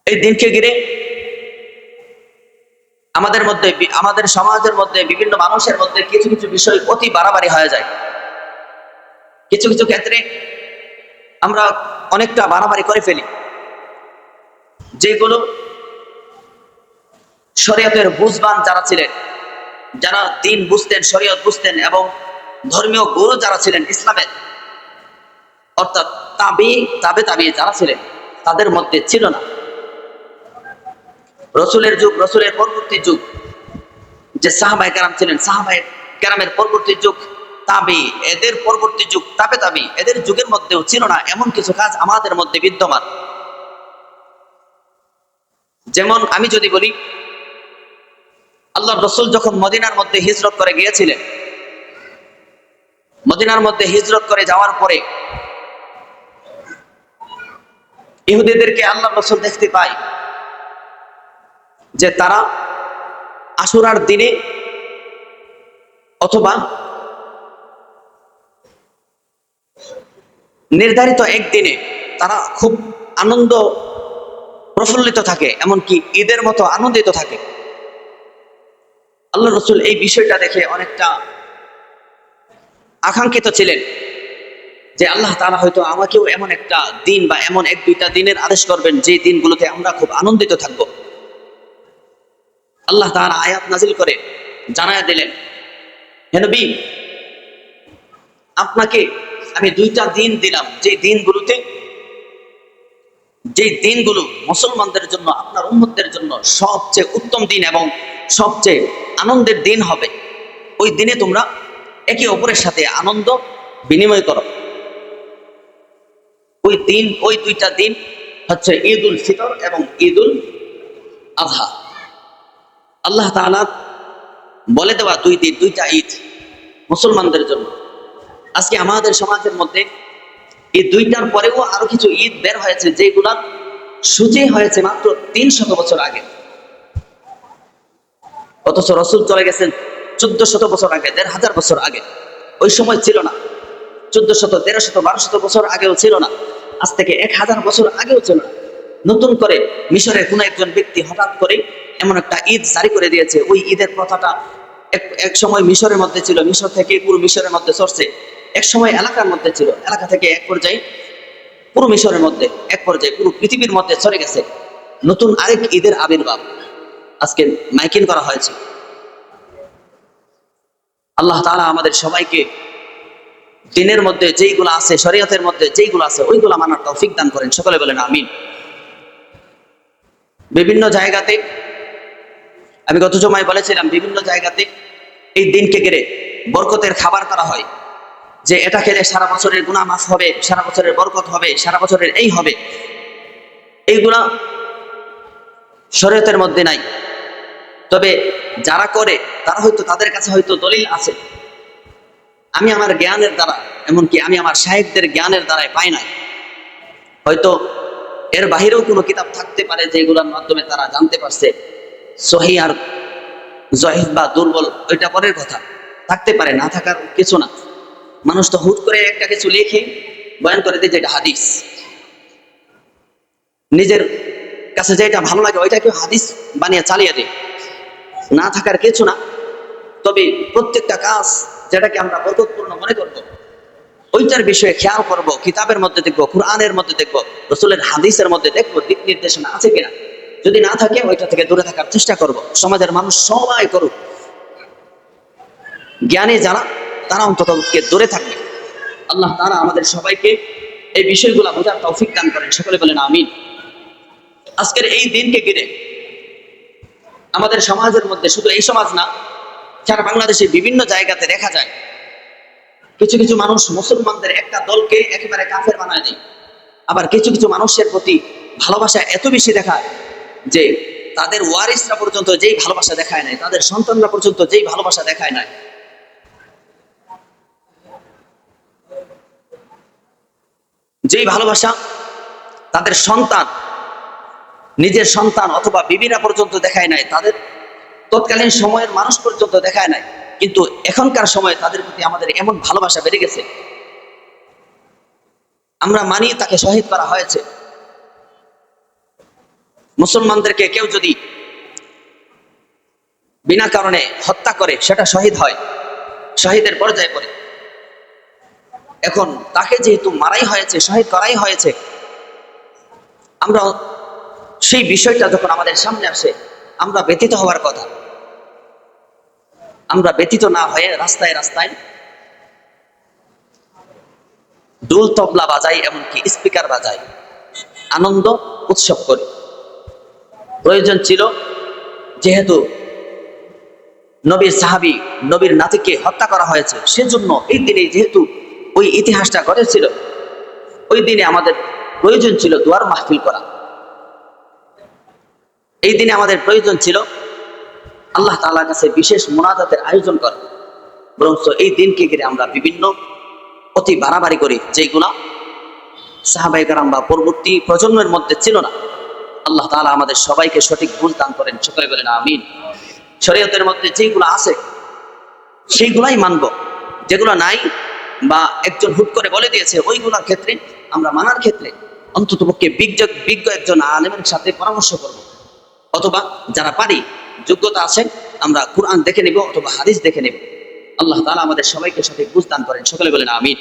এই দিনকে ঘিরে আমাদের সমাজের মধ্যে বিভিন্ন মানুষের মধ্যে কিছু কিছু বিষয় অতি বাড়াবাড়ি হয়ে যায়। কিছু কিছু ক্ষেত্রে আমরা অনেকটা বাড়াবাড়ি করে ফেলি, যেগুলো শরীয়তের বুঝবান যারা ছিলেন, যারা দিন বুঝতেন, শরীয়ত বুঝতেন এবং ধর্মীয় গুরু যারা ছিলেন ইসলামের, অর্থাৎ তাবে যারা ছিলেন, তাদের মধ্যে ছিল না। রসুলের যুগ, রসুলের পরবর্তী যুগ যে সাহাবায়ে কেরাম ছিলেন, সাহাবায়ে কেরামের পরবর্তী যুগ তাবি, এদের পরবর্তী যুগ তাবি, এদের যুগের মধ্যেও ছিল না এমন কিছু কাজ আমাদের মধ্যে বিদ্যমান। যেমন আমি যদি বলি, আল্লাহর রসুল যখন মদিনার মধ্যে হিজরত করে গিয়েছিলেন, মদিনার মধ্যে হিজরত করে যাওয়ার পরে ইহুদিদেরকে আল্লাহর রসুল দেখতে পায় যে তারা আশুরার দিনে অথবা নির্ধারিত একদিনে তারা খুব আনন্দ প্রফুল্লিত থাকে, এমনকি ঈদের মতো আনন্দিত থাকে। আল্লাহ রসুল এই বিষয়টা দেখে অনেকটা আকাঙ্ক্ষিত ছিলেন যে আল্লাহ তাআলা হয়তো আমাকেও এমন একটা দিন বা এমন এক দুইটা দিনের আদেশ করবেন যে দিনগুলোতে আমরা খুব আনন্দিত থাকব। আল্লাহ তাআলা আয়াত নাজিল করে জানায়া দিলেন, হে নবী, আপনাকে আমি দুইটা দিন দিলাম, যে দিনগুলো মুসলমানদের জন্য, আপনার উম্মতদের জন্য সবচেয়ে উত্তম দিন এবং সবচেয়ে আনন্দের দিন হবে। ওই দিনে তোমরা একে অপরের সাথে আনন্দ বিনিময় করো। ওই দুইটা দিন হচ্ছে ঈদ উল ফিতর এবং ঈদ উল আযহা। আল্লাহ তাআলা বলে দেওয়া দুই দিন, দুইটা ঈদ মুসলমানদের জন্য। আজকে আমাদের সমাজের মধ্যে এই দুইটার পরেও আরো কিছু ঈদ বের হয়েছে, যেগুলা সূচি হয়েছে মাত্র 300 বছর আগে, অথচ রসুল চলে গেছেন 1400 বছর আগে, 1500 বছর আগে। ওই সময় ছিল না, 1400, 1300, 1200 বছর আগেও ছিল না, আজ থেকে 1000 বছর আগেও ছিল না। নতুন করে মিশরের কোন একজন ব্যক্তি হঠাৎ করে এমন একটা ঈদ জারি করে দিয়েছে। ওই ঈদের প্রথাটা এক সময় মিশরের মধ্যে ছিল, মিশর থেকে পুরো মিশরের মধ্যে চলছে, এক সময় এলাকার মধ্যে ছিল, এলাকা থেকে এক পর্যায়ে পুরো মিশরের মধ্যে, এক পর্যায়ে পুরো পৃথিবীর মধ্যে চলে গেছে। নতুন আরেক ঈদের আবির্ভাব আজকে মাইকিং করা হয়েছে। আল্লাহ তাআলা আমাদের সবাইকে দিনের মধ্যে যেইগুলো আছে, শরীয়তের মধ্যে যেইগুলো আছে, ওইগুলো মানার তৌফিক দান করেন। সকলে বলেন আমিন। বিভিন্ন জায়গাতে, আমি গত জুমায় বলেছিলাম, বিভিন্ন জায়গাতে এই দিনকে ঘিরে বরকতের খাবার করা হয়, যে এটা খেলে সারা বছরের গুনাহ মাফ হবে, সারা বছরের বরকত হবে, সারা বছরের এই হবে। এইগুলা শরীয়তের মধ্যে নাই, তবে যারা করে তারা হয়তো, তাদের কাছে হয়তো দলিল আছে। আমি আমার জ্ঞানের দ্বারা, এমনকি আমি আমার শায়েখদের জ্ঞানের দ্বারাই পাই নাই। হয়তো এর বাহিরেও কোনো কিতাব থাকতে পারে যেগুলোর মাধ্যমে তারা জানতে পারছে। সহিহ আর জয়ীফ বা দুর্বল ওইটা পরের কথা, থাকতে পারে, না থাকার কিছু না। মানুষ তো হুট করে একটা কিছু লিখে বয়ান করে দেয় যে এটা হাদিস, নিজের কাছে যেটা ভালো লাগে ওইটাকে হাদিস বানিয়ে চালিয়ে দেয়, না থাকার কিছু না। তবে প্রত্যেকটা কাজ যেটাকে আমরা বরকতপূর্ণ মনে করব, ওইটার বিষয়ে খেয়াল করব, কিতাবের মধ্যে দেখবো, কুরআনের মধ্যে দেখবো, রাসূলের হাদিসের মধ্যে দেখবো দিক নির্দেশনা আছে কিনা। যদি না থাকে ওইটা থেকে দূরে থাকার চেষ্টা করব। সমাজের মানুষ সবাই করুক, জ্ঞানী যারা তারা অন্তত দূরে থাকবে। আল্লাহ তাআলা আমাদের সবাইকে এই বিষয়গুলো বোঝার তৌফিক দান করেন। সকলে বলেন আমিন। আজকের এই দিনকে ঘিরে আমাদের সমাজের মধ্যে, শুধু এই সমাজ না, সারা বাংলাদেশে বিভিন্ন জায়গাতে দেখা যায় কিছু কিছু মানুষ মুসলমানদের একটা দলকে একেবারে কাফের বানায় দেয়। আবার কিছু কিছু মানুষের প্রতি ভালোবাসা এত বেশি দেখায় যে তাদের ওয়ারিসরা পর্যন্ত যেই ভালোবাসা দেখায় নাই, তাদের সন্তানরা পর্যন্ত যেই ভালোবাসা দেখায় নাই, যেই ভালোবাসা তাদের সন্তান, নিজের সন্তান অথবা বিবিরা পর্যন্ত দেখায় নাই, তাদের তৎকালীন সময়ের মানুষ পর্যন্ত দেখায় নাই, কিন্তু এখনকার সময়ে তাদের প্রতি আমাদের এমন ভালোবাসা বেড়ে গেছে। আমরা মানি তাকে শহীদ করা হয়েছে, মুসলমানদেরকে কেউ যদি বিনা কারণে হত্যা করে সেটা শহীদ হয়, শহীদের পর্যায়ে পড়ে। এখন তাকে যেহেতু মারাই হয়েছে, শহীদ করাই হয়েছে, আমরা সেই বিষয়টা যখন আমাদের সামনে আসে আমরা ব্যথিত হওয়ার কথা। আমরা ব্যথিত না হয়ে রাস্তায় রাস্তায় ডোল তবলা বাজাই, এমনকি স্পিকার বাজাই, আনন্দ উৎসব করি। প্রয়োজন ছিল, যেহেতু নবীর সাহাবী নবীর নাতিকে হত্যা করা হয়েছে, সেজন্য এই দিনে যেহেতু ওই ইতিহাসটা ঘটেছিল, ওই দিনে আমাদের প্রয়োজন ছিল দোয়ার মাহফিল করা। এই দিনে আমাদের প্রয়োজন ছিল আল্লাহ তাআলার কাছে বিশেষ মুনাজাতের আয়োজন করা। বরঞ্চ এই দিনকে ঘিরে আমরা বিভিন্ন অতি বাড়াবাড়ি করি, যেগুলা সাহাবায়ে কেরাম বা পরবর্তী প্রজন্মের মধ্যে ছিল না। আল্লাহ তাআলা আমাদের সবাইকে সঠিক বুঝ দান করেন, সকলে বলেন আমিন। শরীয়তের মধ্যে যেগুলো আছে সেইগুলাই মানব, যেগুলো নাই বা একজন হুট করে বলে দিয়েছে ওইগুলোর ক্ষেত্রে আমরা মানার ক্ষেত্রে অন্ততপক্ষে বিজ্ঞ একজন আলেমের সাথে পরামর্শ করব, অথবা যারা পারি, যোগ্যতা আছে, আমরা কোরআন দেখে নেব অথবা হাদিস দেখে নেব। আল্লাহ তাআলা আমাদের সবাইকে সঠিক বুঝ দান করেন, সকলে বলেন আমিন।